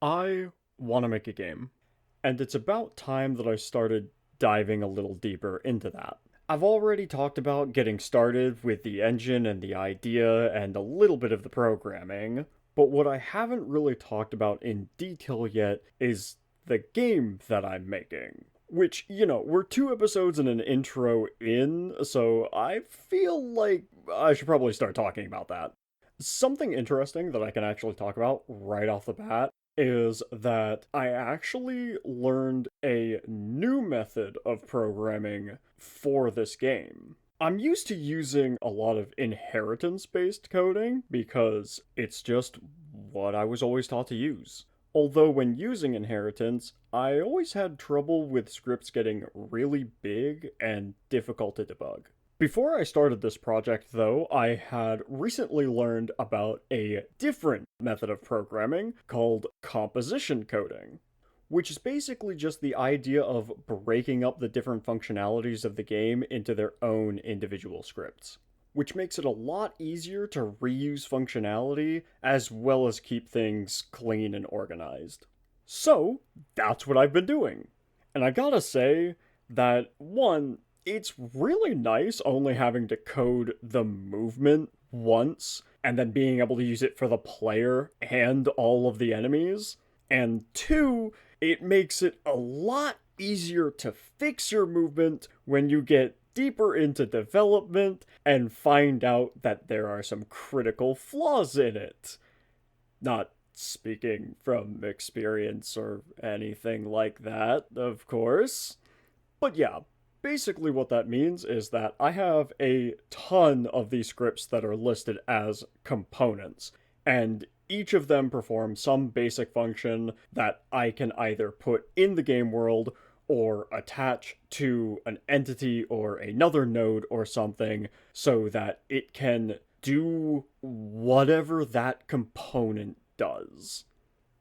I want to make a game, and it's about time that I started diving a little deeper into that. I've already talked about getting started with the engine and the idea and a little bit of the programming, but what I haven't really talked about in detail yet is the game that I'm making. Which, we're 2 episodes and an intro in, so I feel like I should probably start talking about that. Something interesting that I can actually talk about right off the bat is that I actually learned a new method of programming for this game. I'm used to using a lot of inheritance based coding because it's just what I was always taught to use. Although, when using inheritance, I always had trouble with scripts getting really big and difficult to debug. Before I started this project, though, I had recently learned about a different method of programming called composition coding, which is basically just the idea of breaking up the different functionalities of the game into their own individual scripts, which makes it a lot easier to reuse functionality as well as keep things clean and organized. So, that's what I've been doing. And I gotta say that, one, it's really nice only having to code the movement once and then being able to use it for the player and all of the enemies. And two, it makes it a lot easier to fix your movement when you get deeper into development and find out that there are some critical flaws in it. Not speaking from experience or anything like that, of course. But yeah, basically what that means is that I have a ton of these scripts that are listed as components, and each of them perform some basic function that I can either put in the game world or attach to an entity or another node or something so that it can do whatever that component does.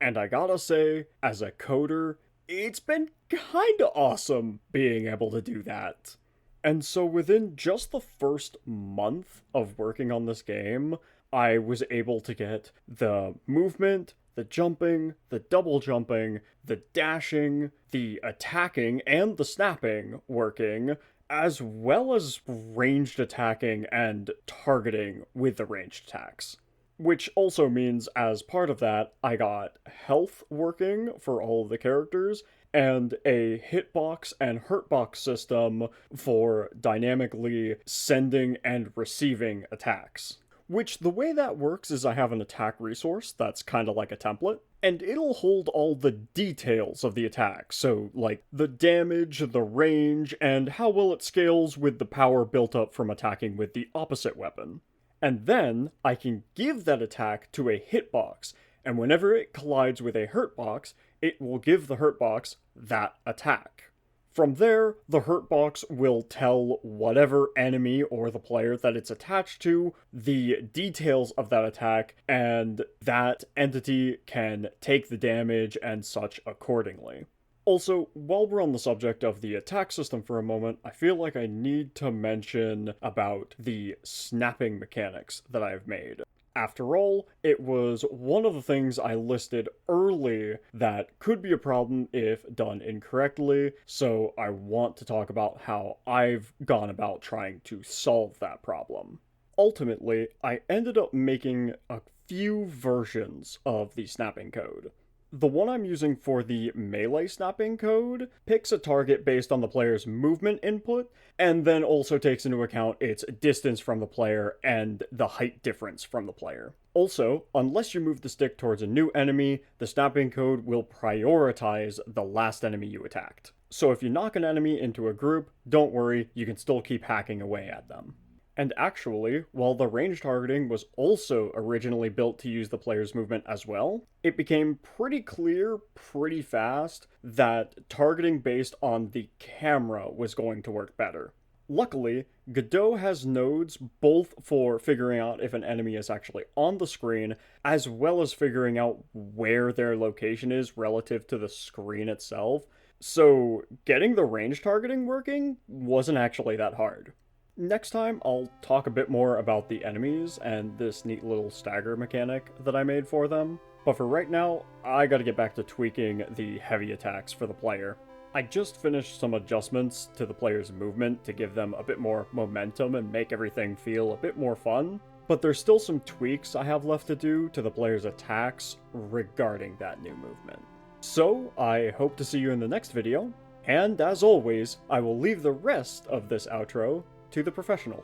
And I gotta say, as a coder, it's been kinda awesome being able to do that. And so within just the first month of working on this game, I was able to get the movement, the jumping, the double jumping, the dashing, the attacking, and the snapping working, as well as ranged attacking and targeting with the ranged attacks. Which also means, as part of that, I got health working for all of the characters, and a hitbox and hurtbox system for dynamically sending and receiving attacks. Which, the way that works is I have an attack resource that's kind of like a template, and it'll hold all the details of the attack. So, like the damage, the range, and how well it scales with the power built up from attacking with the opposite weapon. And then I can give that attack to a hitbox, and whenever it collides with a hurtbox, it will give the hurtbox that attack. From there, the hurtbox will tell whatever enemy or the player that it's attached to the details of that attack, and that entity can take the damage and such accordingly. Also, while we're on the subject of the attack system for a moment, I feel like I need to mention about the snapping mechanics that I've made. After all, it was one of the things I listed early that could be a problem if done incorrectly, so I want to talk about how I've gone about trying to solve that problem. Ultimately, I ended up making a few versions of the snapping code. The one I'm using for the melee snapping code picks a target based on the player's movement input, and then also takes into account its distance from the player and the height difference from the player. Also, unless you move the stick towards a new enemy, the snapping code will prioritize the last enemy you attacked. So if you knock an enemy into a group, don't worry, you can still keep hacking away at them. And actually, while the range targeting was also originally built to use the player's movement as well, it became pretty clear pretty fast that targeting based on the camera was going to work better. Luckily, Godot has nodes both for figuring out if an enemy is actually on the screen, as well as figuring out where their location is relative to the screen itself, so getting the range targeting working wasn't actually that hard. Next time, I'll talk a bit more about the enemies and this neat little stagger mechanic that I made for them. But for right now, I gotta get back to tweaking the heavy attacks for the player. I just finished some adjustments to the player's movement to give them a bit more momentum and make everything feel a bit more fun, but there's still some tweaks I have left to do to the player's attacks regarding that new movement. So, I hope to see you in the next video, and as always, I will leave the rest of this outro to the professional.